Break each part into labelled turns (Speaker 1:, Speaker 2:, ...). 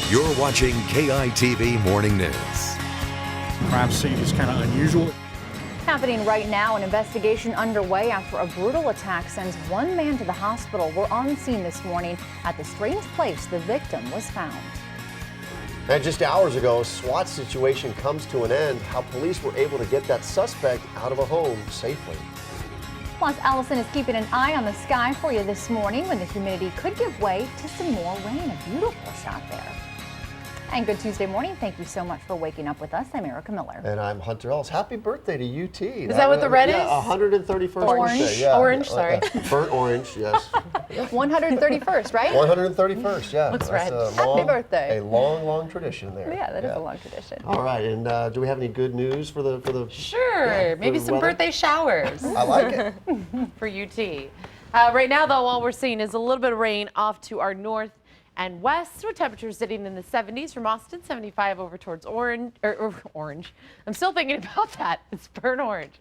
Speaker 1: You're watching KEYE Morning News.
Speaker 2: Crime scene is kind of unusual.
Speaker 3: Happening right now, an investigation underway after a brutal attack sends one man to the hospital. We're on scene this morning at the strange place the victim was found.
Speaker 4: And just hours ago, a SWAT situation comes to an end. How police were able to get that suspect out of a home safely.
Speaker 3: Plus, Allison is keeping an eye on the sky for you this morning when the humidity could give way to some more rain. A beautiful shot there. And good Tuesday morning. Thank you so much for waking up with us. I'm Erica Miller.
Speaker 4: And I'm Hunter Ellis. Happy birthday to UT.
Speaker 5: Is that what the red is?
Speaker 4: 131st
Speaker 3: Orange.
Speaker 4: birthday. Yeah.
Speaker 5: Orange, sorry.
Speaker 4: Burnt orange, yes.
Speaker 3: 131st, right?
Speaker 4: 131st, yeah.
Speaker 5: Looks
Speaker 4: That's
Speaker 5: red.
Speaker 3: Happy birthday.
Speaker 4: A long tradition there.
Speaker 3: Yeah, that is a long tradition.
Speaker 4: All right, and do we have any good news for the?
Speaker 5: Sure, maybe
Speaker 4: the
Speaker 5: some
Speaker 4: weather?
Speaker 5: birthday showers
Speaker 4: I like it.
Speaker 5: for UT. Right now, though, all we're seeing is a little bit of rain off to our north and west, with temperatures sitting in the 70s from Austin, 75 over towards Orange. I'm still thinking about that. It's burnt orange.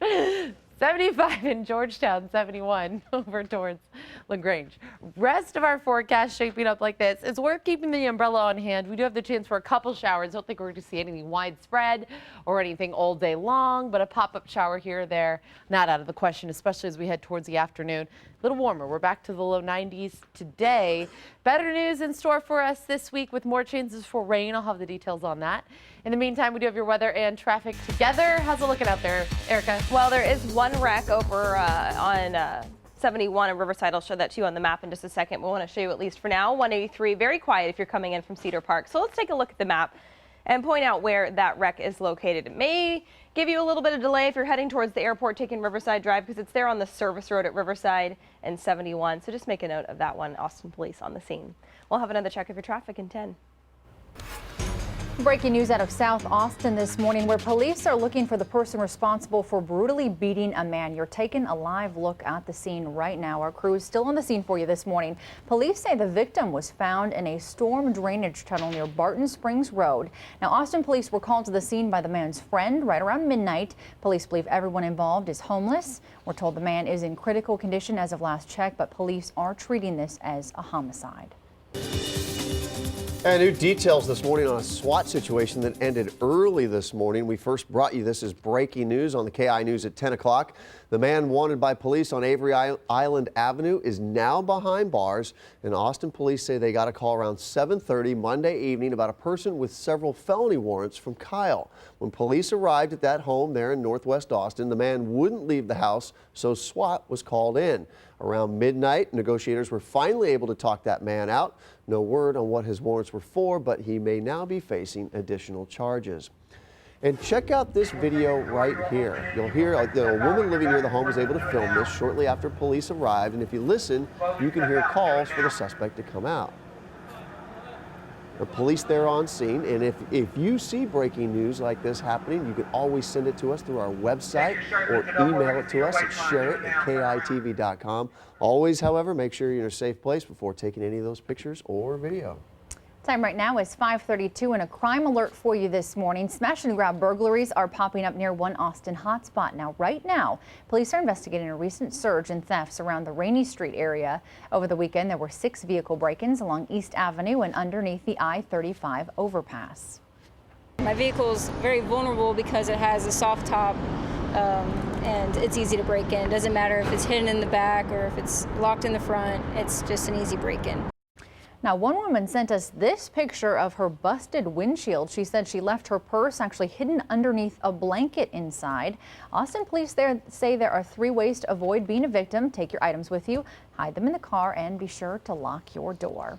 Speaker 5: 75 in Georgetown, 71 over towards LaGrange. Rest of our forecast shaping up like this. It's worth keeping the umbrella on hand. We do have the chance for a couple showers. Don't think we're going to see anything widespread or anything all day long, but a pop-up shower here or there, not out of the question, especially as we head towards the afternoon. A little warmer. We're back to the low 90s today. Better news in store for us this week with more chances for rain. I'll have the details on that. In the meantime, we do have your weather and traffic together. How's it looking out there, Erica?
Speaker 6: Well, there is one wreck over on 71 in Riverside. I'll show that to you on the map in just a second. We want to show you at least for now. 183, very quiet if you're coming in from Cedar Park. So let's take a look at the map and point out where that wreck is located. It may give you a little bit of delay if you're heading towards the airport taking Riverside Drive because it's there on the service road at Riverside and 71. So just make a note of that one. Austin Police on the scene. We'll have another check of your traffic in 10.
Speaker 3: Breaking news out of South Austin this morning, where police are looking for the person responsible for brutally beating a man. You're taking a live look at the scene right now. Our crew is still on the scene for you this morning. Police say the victim was found in a storm drainage tunnel near Barton Springs Road. Now, Austin police were called to the scene by the man's friend right around midnight. Police believe everyone involved is homeless. We're told the man is in critical condition as of last check, but police are treating this as a homicide.
Speaker 4: And new details this morning on a SWAT situation that ended early this morning. We first brought you this as breaking news on the KEYE News at 10 o'clock. The man wanted by police on Avery Island Avenue is now behind bars, and Austin police say they got a call around 7:30 Monday evening about a person with several felony warrants from Kyle. When police arrived at that home there in Northwest Austin, the man wouldn't leave the house, so SWAT was called in. Around midnight, negotiators were finally able to talk that man out. No word on what his warrants were for, but he may now be facing additional charges. And check out this video right here. You'll hear a woman living near the home was able to film this shortly after police arrived, and if you listen, you can hear calls for the suspect to come out. The police there on scene, and if you see breaking news like this happening, you can always send it to us through our website or email it to us at shareit@KEYTV.com. Always, however, make sure you're in a safe place before taking any of those pictures or video.
Speaker 3: Time right now is 5:32 and a crime alert for you this morning. Smash and grab burglaries are popping up near one Austin hotspot. Now, right now, police are investigating a recent surge in thefts around the Rainey Street area. Over the weekend, there were 6 vehicle break-ins along East Avenue and underneath the I-35 overpass.
Speaker 7: My vehicle is very vulnerable because it has a soft top and it's easy to break in. Doesn't matter if it's hidden in the back or if it's locked in the front, it's just an easy break-in.
Speaker 3: Now, one woman sent us this picture of her busted windshield. She said she left her purse actually hidden underneath a blanket inside. Austin police there say there are 3 ways to avoid being a victim. Take your items with you, hide them in the car, and be sure to lock your door.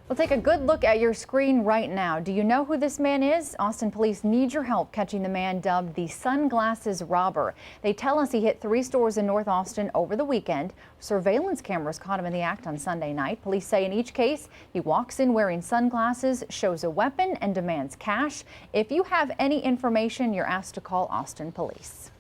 Speaker 3: We'll take a good look at your screen right now. Do you know who this man is? Austin police need your help catching the man dubbed the sunglasses robber. They tell us he hit 3 stores in North Austin over the weekend. Surveillance cameras caught him in the act on Sunday night. Police say in each case, he walks in wearing sunglasses, shows a weapon, and demands cash. If you have any information, you're asked to call Austin police.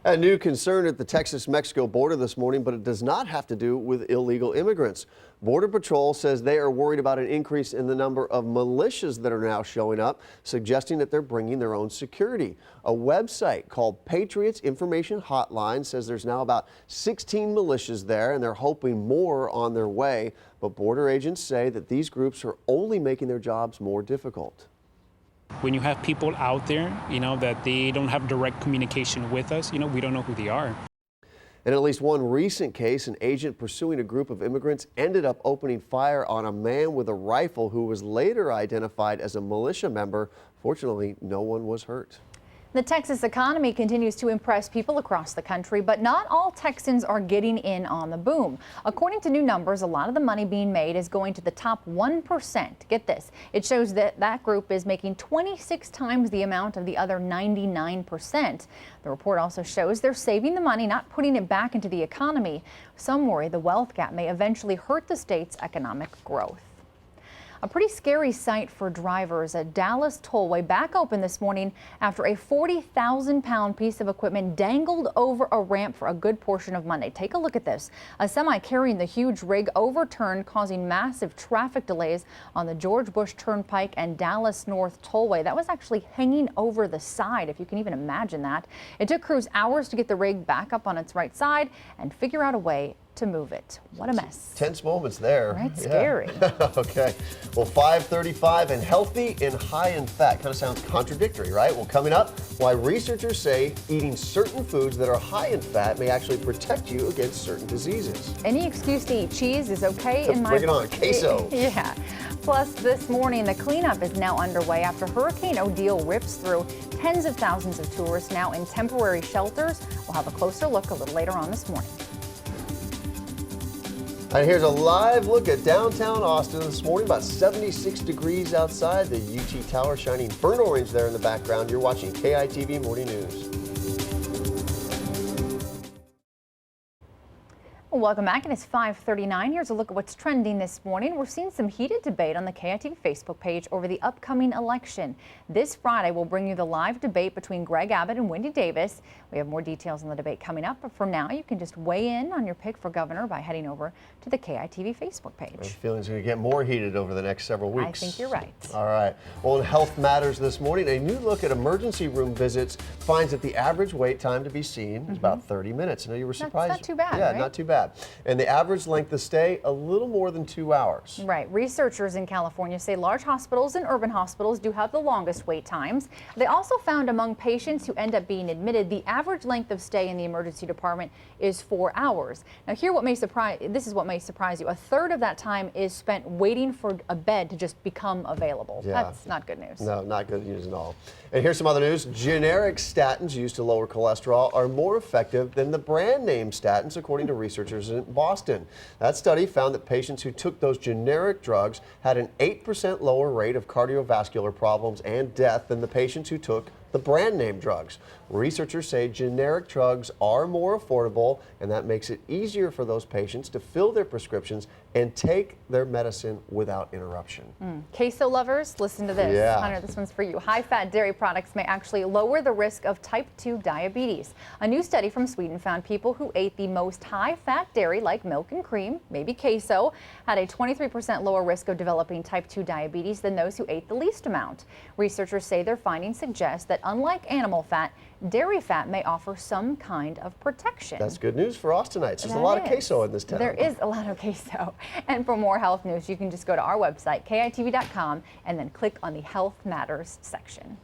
Speaker 4: A new concern at the Texas-Mexico border this morning, but it does not have to do with illegal immigrants. Border Patrol says they are worried about an increase in the number of militias that are now showing up, suggesting that they're bringing their own security. A website called Patriots Information Hotline says there's now about 16 militias there, and they're hoping more on their way. But border agents say that these groups are only making their jobs more difficult.
Speaker 8: When you have people out there, that they don't have direct communication with us, we don't know who they are.
Speaker 4: In at least one recent case, an agent pursuing a group of immigrants ended up opening fire on a man with a rifle who was later identified as a militia member. Fortunately, no one was hurt.
Speaker 3: The Texas economy continues to impress people across the country, but not all Texans are getting in on the boom. According to new numbers, a lot of the money being made is going to the top 1%. Get this. It shows that that group is making 26 times the amount of the other 99%. The report also shows they're saving the money, not putting it back into the economy. Some worry the wealth gap may eventually hurt the state's economic growth. A pretty scary sight for drivers. A Dallas tollway back open this morning after a 40,000-pound piece of equipment dangled over a ramp for a good portion of Monday. Take a look at this. A semi carrying the huge rig overturned, causing massive traffic delays on the George Bush Turnpike and Dallas North Tollway. That was actually hanging over the side, if you can even imagine that. It took crews hours to get the rig back up on its right side and figure out a way to move it. What a mess.
Speaker 4: Tense moments there.
Speaker 3: Right, scary.
Speaker 4: Okay. Well, 5:35 and healthy and high in fat. Kind of sounds contradictory, right? Well, coming up, why researchers say eating certain foods that are high in fat may actually protect you against certain diseases.
Speaker 3: Any excuse to eat cheese is okay in my
Speaker 4: Bring it on, queso.
Speaker 3: Yeah. Plus, this morning, the cleanup is now underway after Hurricane Odile rips through. Tens of thousands of tourists now in temporary shelters. We'll have a closer look a little later on this morning.
Speaker 4: And here's a live look at downtown Austin this morning. About 76 degrees outside. The UT Tower shining burnt orange there in the background. You're watching KEYE Morning News.
Speaker 3: Welcome back. It is 5:39. Here's a look at what's trending this morning. We're seeing some heated debate on the KEYE Facebook page over the upcoming election. This Friday, we'll bring you the live debate between Greg Abbott and Wendy Davis. We have more details on the debate coming up, but for now, you can just weigh in on your pick for governor by heading over to the KEYE Facebook page.
Speaker 4: I'm feeling it's going to get more heated over the next several weeks.
Speaker 3: I think you're right.
Speaker 4: All right. Well, in Health Matters this morning, a new look at emergency room visits finds that the average wait time to be seen is about 30 minutes. I know you were surprised.
Speaker 3: That's not too bad,
Speaker 4: Yeah,
Speaker 3: right?
Speaker 4: not too bad. And the average length of stay, a little more than 2 hours.
Speaker 3: Right. Researchers in California say large hospitals and urban hospitals do have the longest wait times. They also found among patients who end up being admitted, the average length of stay in the emergency department is 4 hours. Now, this is what may surprise you. A third of that time is spent waiting for a bed to just become available.
Speaker 4: Yeah.
Speaker 3: That's not good news.
Speaker 4: No, not good news at all. And here's some other news. Generic statins used to lower cholesterol are more effective than the brand name statins, according to researchers in Boston. That study found that patients who took those generic drugs had an 8% lower rate of cardiovascular problems and death than the patients who took the brand name drugs. Researchers say generic drugs are more affordable, and that makes it easier for those patients to fill their prescriptions and take their medicine without interruption.
Speaker 3: Queso lovers, listen to this.
Speaker 4: Yeah.
Speaker 3: Hunter, this one's for you. High-fat dairy products may actually lower the risk of type 2 diabetes. A new study from Sweden found people who ate the most high-fat dairy, like milk and cream, maybe queso, had a 23% lower risk of developing type 2 diabetes than those who ate the least amount. Researchers say their findings suggest that unlike animal fat, dairy fat may offer some kind of protection.
Speaker 4: That's good news for Austinites. There's a
Speaker 3: That
Speaker 4: lot of
Speaker 3: is.
Speaker 4: queso in this town.
Speaker 3: There is a lot of queso. And for more health news, you can just go to our website, KEYE.com, and then click on the Health Matters section.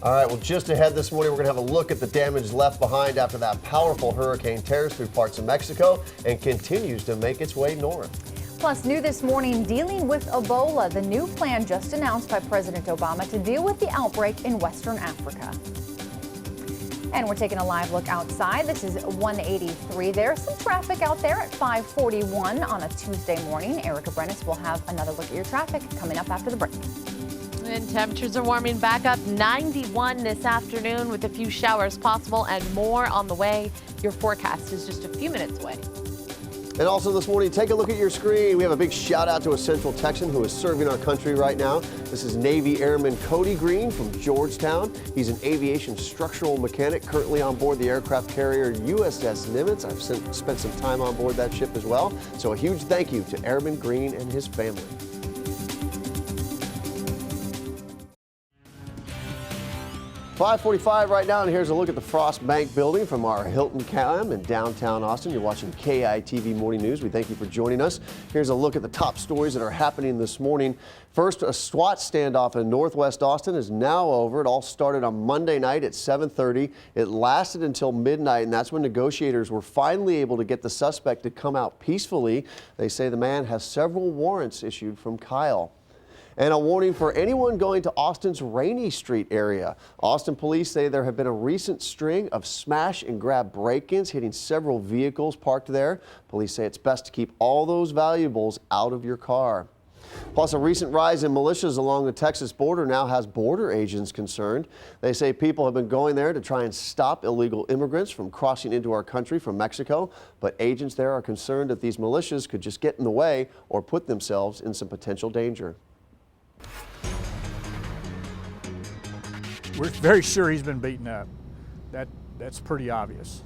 Speaker 4: All right, well, just ahead this morning, we're going to have a look at the damage left behind after that powerful hurricane tears through parts of Mexico and continues to make its way north.
Speaker 3: Plus, new this morning, dealing with Ebola, the new plan just announced by President Obama to deal with the outbreak in Western Africa. And we're taking a live look outside. This is 183. There's some traffic out there at 541 on a Tuesday morning. Erica Brennis will have another look at your traffic coming up after the break.
Speaker 5: And temperatures are warming back up. 91 this afternoon with a few showers possible and more on the way. Your forecast is just a few minutes away.
Speaker 4: And also this morning, take a look at your screen. We have a big shout out to a Central Texan who is serving our country right now. This is Navy Airman Cody Green from Georgetown. He's an aviation structural mechanic currently on board the aircraft carrier USS Nimitz. I've spent some time on board that ship as well. So a huge thank you to Airman Green and his family. .45 right now, and here's a look at the Frost Bank building from our Hilton Cam in downtown Austin. You're watching KEYE TV Morning News. We thank you for joining us. Here's a look at the top stories that are happening this morning. First, a SWAT standoff in Northwest Austin is now over. It all started on Monday night at 7:30. It lasted until midnight, and that's when negotiators were finally able to get the suspect to come out peacefully. They say the man has several warrants issued from KEYE. And a warning for anyone going to Austin's Rainey Street area. Austin police say there have been a recent string of smash and grab break-ins hitting several vehicles parked there. Police say it's best to keep all those valuables out of your car. Plus, a recent rise in militias along the Texas border now has border agents concerned. They say people have been going there to try and stop illegal immigrants from crossing into our country from Mexico, but agents there are concerned that these militias could just get in the way or put themselves in some potential danger.
Speaker 2: We're very sure he's been beaten up. That's pretty obvious.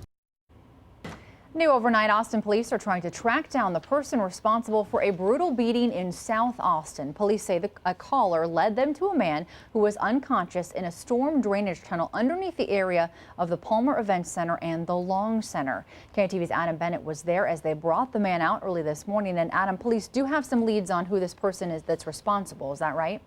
Speaker 3: New overnight, Austin police are trying to track down the person responsible for a brutal beating in South Austin. Police say a caller led them to a man who was unconscious in a storm drainage tunnel underneath the area of the Palmer Event Center and the Long Center. KEYE-TV's Adam Bennett was there as they brought the man out early this morning. And Adam, police do have some leads on who this person is that's responsible. Is that right?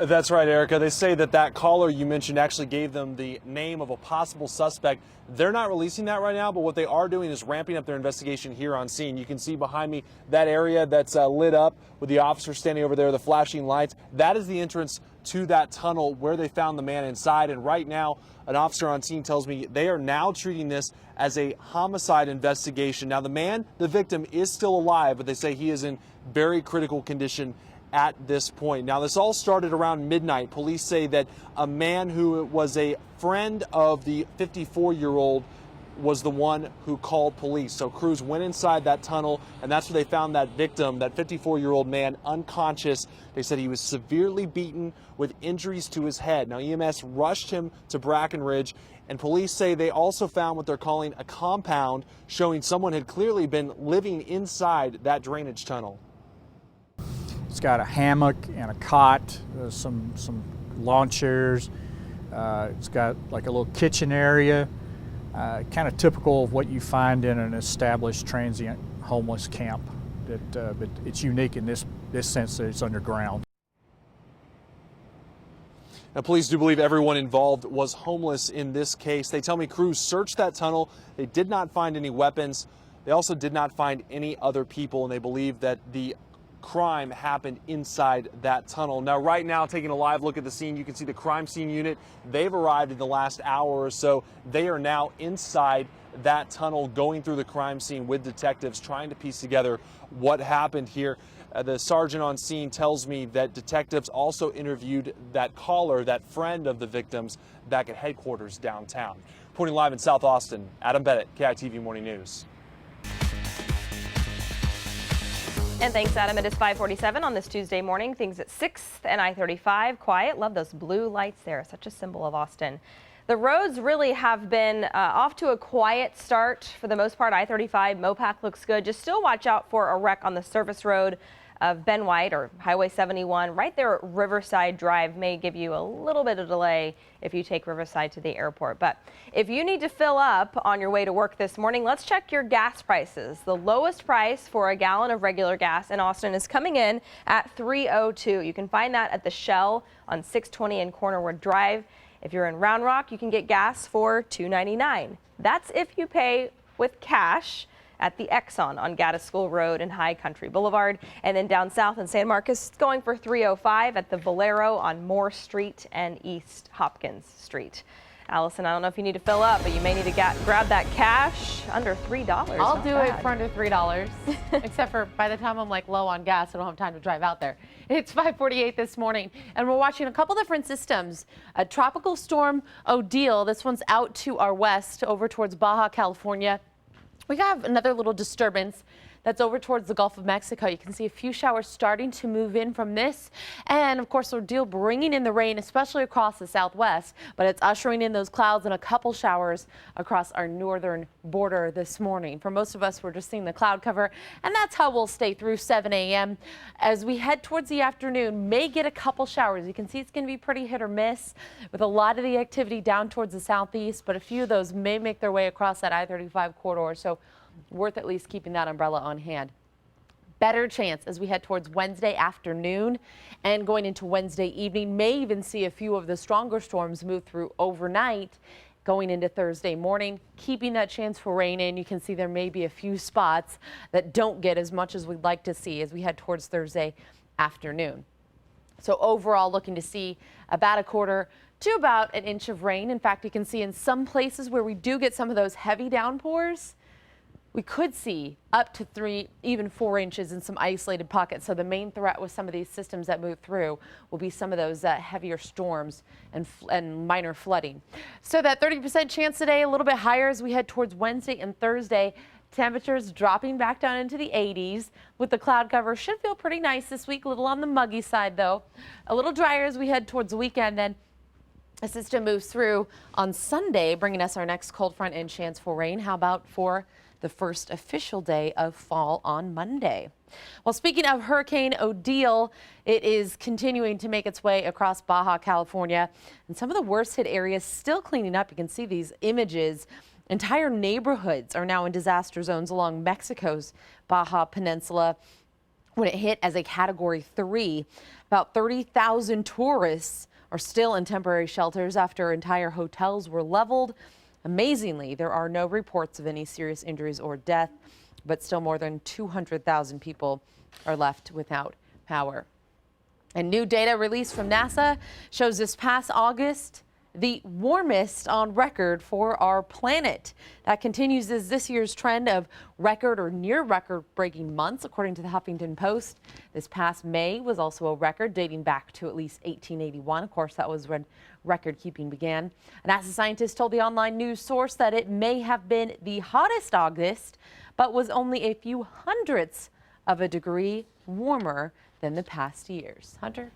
Speaker 9: That's right, Erica. They say that caller you mentioned actually gave them the name of a possible suspect. They're not releasing that right now, but what they are doing is ramping up their investigation here on scene. You can see behind me that area that's lit up with the officer standing over there, the flashing lights. That is the entrance to that tunnel where they found the man inside. And right now, an officer on scene tells me they are now treating this as a homicide investigation. Now, the victim is still alive, but they say he is in very critical condition at this point. Now, this all started around midnight. Police say that a man who was a friend of the 54-year-old was the one who called police. So crews went inside that tunnel, and that's where they found that victim, that 54-year-old man, unconscious. They said he was severely beaten with injuries to his head. Now, EMS rushed him to Brackenridge, and police say they also found what they're calling a compound, showing someone had clearly been living inside that drainage tunnel.
Speaker 2: It's got a hammock and a cot, some lawn chairs. It's got like a little kitchen area, kind of typical of what you find in an established transient homeless camp. But it's unique in this sense that it's underground.
Speaker 9: Now, police do believe everyone involved was homeless in this case. They tell me crews searched that tunnel. They did not find any weapons. They also did not find any other people, and they believe that the crime happened inside that tunnel. Now, right now, taking a live look at the scene, you can see the crime scene unit. They've arrived in the last hour or so. They are now inside that tunnel, going through the crime scene with detectives, trying to piece together what happened here. The sergeant on scene tells me that detectives also interviewed that caller, that friend of the victims, back at headquarters downtown. Reporting live in South Austin, Adam Bennett, KEYE-TV Morning News.
Speaker 6: And thanks, Adam. It is 5:47 on this Tuesday morning. Things at 6th and I-35. Quiet. Love those blue lights there. Such a symbol of Austin. The roads really have been off to a quiet start for the most part. I-35, Mopac looks good. Just still watch out for a wreck on the service road of Ben White or Highway 71 right there at Riverside Drive. May give you a little bit of delay if you take Riverside to the airport. But if you need to fill up on your way to work this morning, let's check your gas prices. The lowest price for a gallon of regular gas in Austin is coming in at $3.02. You can find that at the Shell on 620 and Cornerwood Drive. If you're in Round Rock, you can get gas for $2.99. That's if you pay with cash at the Exxon on Gaddis School Road and High Country Boulevard. And then down south in San Marcos, going for $3.05 at the Valero on Moore Street and East Hopkins Street. Allison, I don't know if you need to fill up, but you may need to grab that cash under $3.
Speaker 5: I'll do it for under $3, except for by the time I'm like low on gas, I don't have time to drive out there. It's 5:48 this morning, and we're watching a couple different systems. A tropical storm Odile, this one's out to our west over towards Baja California. We have another little disturbance that's over towards the Gulf of Mexico. You can see a few showers starting to move in from this. And of course, we're bringing in the rain, especially across the southwest, but it's ushering in those clouds and a couple showers across our northern border this morning. For most of us, we're just seeing the cloud cover, and that's how we'll stay through 7 a.m. As we head towards the afternoon, may get a couple showers. You can see it's going to be pretty hit or miss with a lot of the activity down towards the southeast, but a few of those may make their way across that I-35 corridor. So worth at least keeping that umbrella on hand. Better chance as we head towards Wednesday afternoon and going into Wednesday evening. May even see a few of the stronger storms move through overnight going into Thursday morning, keeping that chance for rain in. You can see there may be a few spots that don't get as much as we'd like to see as we head towards Thursday afternoon. So overall, looking to see about a quarter to about an inch of rain. In fact, you can see in some places where we do get some of those heavy downpours, we could see up to 3, even 4 inches in some isolated pockets. So the main threat with some of these systems that move through will be some of those heavier storms and minor flooding. So that 30% chance today, a little bit higher as we head towards Wednesday and Thursday. Temperatures dropping back down into the 80s with the cloud cover. Should feel pretty nice this week. A little on the muggy side, though. A little drier as we head towards the weekend. Then a system moves through on Sunday, bringing us our next cold front and chance for rain. How about for the first official day of fall on Monday? Well, speaking of Hurricane Odile, it is continuing to make its way across Baja California, and some of the worst hit areas still cleaning up. You can see these images. Entire neighborhoods are now in disaster zones along Mexico's Baja Peninsula. When it hit as a Category 3, about 30,000 tourists are still in temporary shelters after entire hotels were leveled. Amazingly, there are no reports of any serious injuries or death, but still more than 200,000 people are left without power. And new data released from NASA shows this past August the warmest on record for our planet. That continues as this year's trend of record or near record breaking months, according to the Huffington Post. This past May was also a record dating back to at least 1881. Of course, that was when record keeping began. A NASA scientist told the online news source that it may have been the hottest August, but was only a few hundredths of a degree warmer than the past years. Hunter?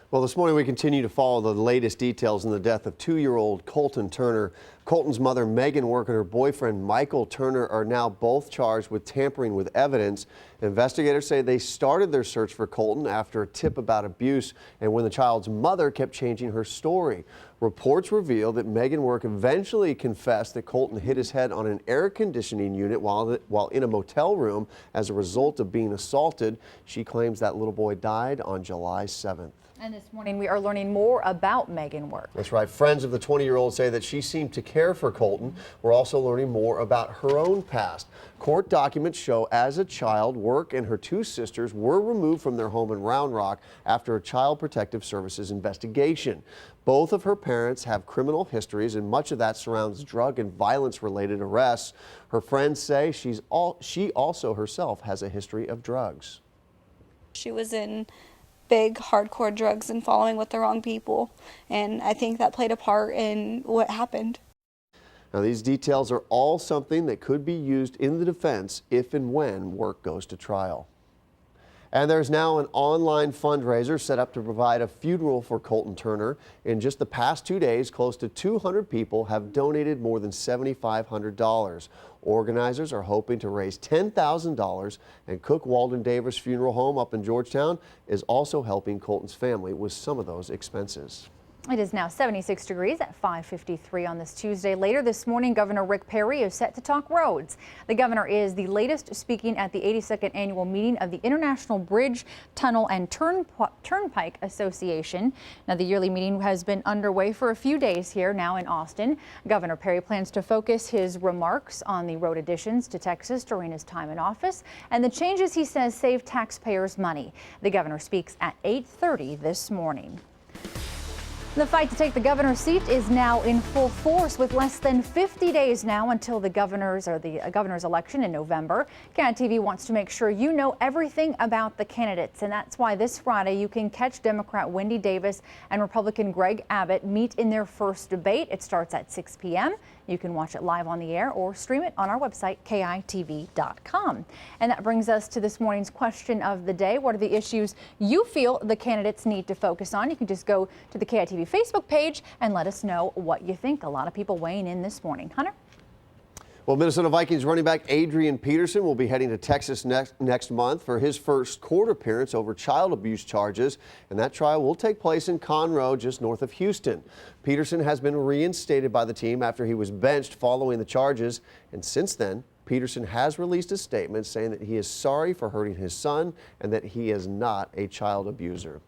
Speaker 4: Well, this morning we continue to follow the latest details in the death of 2-year-old Colton Turner. Colton's mother, Megan Work, and her boyfriend, Michael Turner, are now both charged with tampering with evidence. Investigators say they started their search for Colton after a tip about abuse and when the child's mother kept changing her story. Reports reveal that Megan Work eventually confessed that Colton hit his head on an air conditioning unit while in a motel room as a result of being assaulted. She claims that little boy died on July 7th.
Speaker 3: And this morning we are learning more about Megan Work.
Speaker 4: That's right. Friends of the 20-year-old say that she seemed to care for Colton. We're also learning more about her own past. Court documents show as a child, Work and her 2 sisters were removed from their home in Round Rock after a Child Protective Services investigation. Both of her parents have criminal histories, and much of that surrounds drug and violence-related arrests. Her friends say she also herself has a history of drugs.
Speaker 10: She was in big hardcore drugs and following with the wrong people, and I think that played a part in what happened.
Speaker 4: Now, these details are all something that could be used in the defense if and when Work goes to trial. And there's now an online fundraiser set up to provide a funeral for Colton Turner. In just the past 2 days, close to 200 people have donated more than $7,500. Organizers are hoping to raise $10,000, and Cook Walden Davis Funeral Home up in Georgetown is also helping Colton's family with some of those expenses.
Speaker 3: It is now 76 degrees at 5:53 on this Tuesday. Later this morning, Governor Rick Perry is set to talk roads. The governor is the latest speaking at the 82nd annual meeting of the International Bridge, Tunnel, and Turnpike Association. Now, the yearly meeting has been underway for a few days here now in Austin. Governor Perry plans to focus his remarks on the road additions to Texas during his time in office and the changes he says save taxpayers money. The governor speaks at 8:30 this morning. The fight to take the governor's seat is now in full force with less than 50 days now until the governor's election in November. KEYE TV wants to make sure you know everything about the candidates, and that's why this Friday you can catch Democrat Wendy Davis and Republican Greg Abbott meet in their first debate. It starts at 6 p.m. You can watch it live on the air or stream it on our website, KEYTV.com. And that brings us to this morning's question of the day. What are the issues you feel the candidates need to focus on? You can just go to the KEYTV Facebook page and let us know what you think. A lot of people weighing in this morning. Hunter?
Speaker 4: Well, Minnesota Vikings running back Adrian Peterson will be heading to Texas next month for his first court appearance over child abuse charges, and that trial will take place in Conroe, just north of Houston. Peterson has been reinstated by the team after he was benched following the charges, and since then, Peterson has released a statement saying that he is sorry for hurting his son and that he is not a child abuser.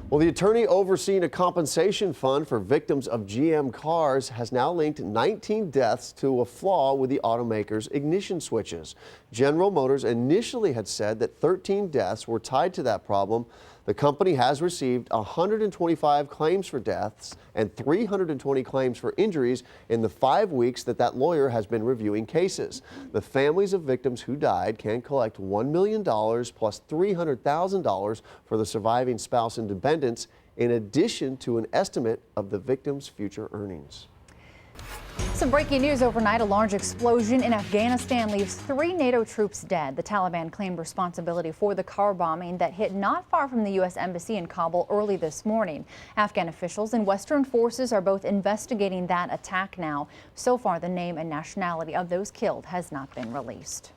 Speaker 4: Well, the attorney overseeing a compensation fund for victims of GM cars has now linked 19 deaths to a flaw with the automaker's ignition switches. General Motors initially had said that 13 deaths were tied to that problem. The company has received 125 claims for deaths and 320 claims for injuries in the 5 weeks that lawyer has been reviewing cases. The families of victims who died can collect $1 million plus $300,000 for the surviving spouse and dependents, in addition to an estimate of the victim's future earnings.
Speaker 3: Some breaking news overnight. A large explosion in Afghanistan leaves 3 NATO troops dead. The Taliban claimed responsibility for the car bombing that hit not far from the U.S. Embassy in Kabul early this morning. Afghan officials and Western forces are both investigating that attack now. So far, the name and nationality of those killed has not been released.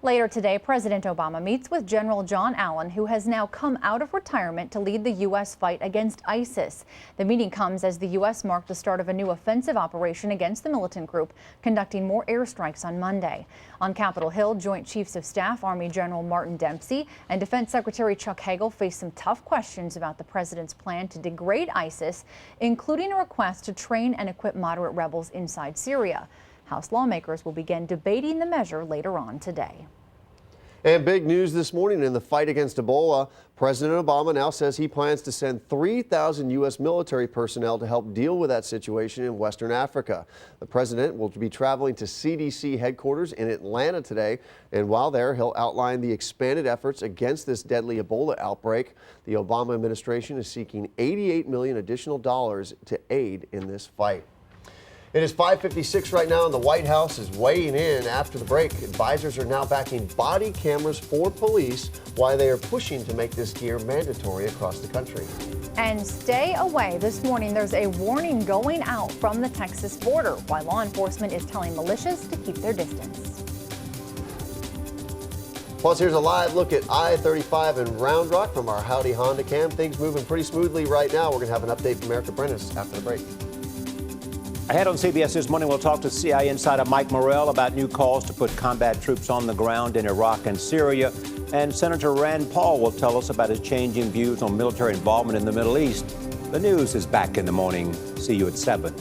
Speaker 3: Later today, President Obama meets with General John Allen, who has now come out of retirement to lead the U.S. fight against ISIS. The meeting comes as the U.S. marked the start of a new offensive operation against the militant group, conducting more airstrikes on Monday. On Capitol Hill, Joint Chiefs of Staff Army General Martin Dempsey and Defense Secretary Chuck Hagel faced some tough questions about the president's plan to degrade ISIS, including a request to train and equip moderate rebels inside Syria. House lawmakers will begin debating the measure later on today.
Speaker 4: And big news this morning in the fight against Ebola. President Obama now says he plans to send 3,000 U.S. military personnel to help deal with that situation in Western Africa. The president will be traveling to CDC headquarters in Atlanta today, and while there, he'll outline the expanded efforts against this deadly Ebola outbreak. The Obama administration is seeking $88 million additional dollars to aid in this fight. It is 5:56 right now, and the White House is weighing in after the break. Advisors are now backing body cameras for police while they are pushing to make this gear mandatory across the country.
Speaker 3: And stay away. This morning, there's a warning going out from the Texas border, while law enforcement is telling militias to keep their distance.
Speaker 4: Plus, here's a live look at I-35 in Round Rock from our Howdy Honda cam. Things moving pretty smoothly right now. We're going to have an update from Erica Brennis after the break.
Speaker 11: Ahead on CBS This Morning, we'll talk to CIA insider Mike Morrell about new calls to put combat troops on the ground in Iraq and Syria. And Senator Rand Paul will tell us about his changing views on military involvement in the Middle East. The news is back in the morning. See you at 7.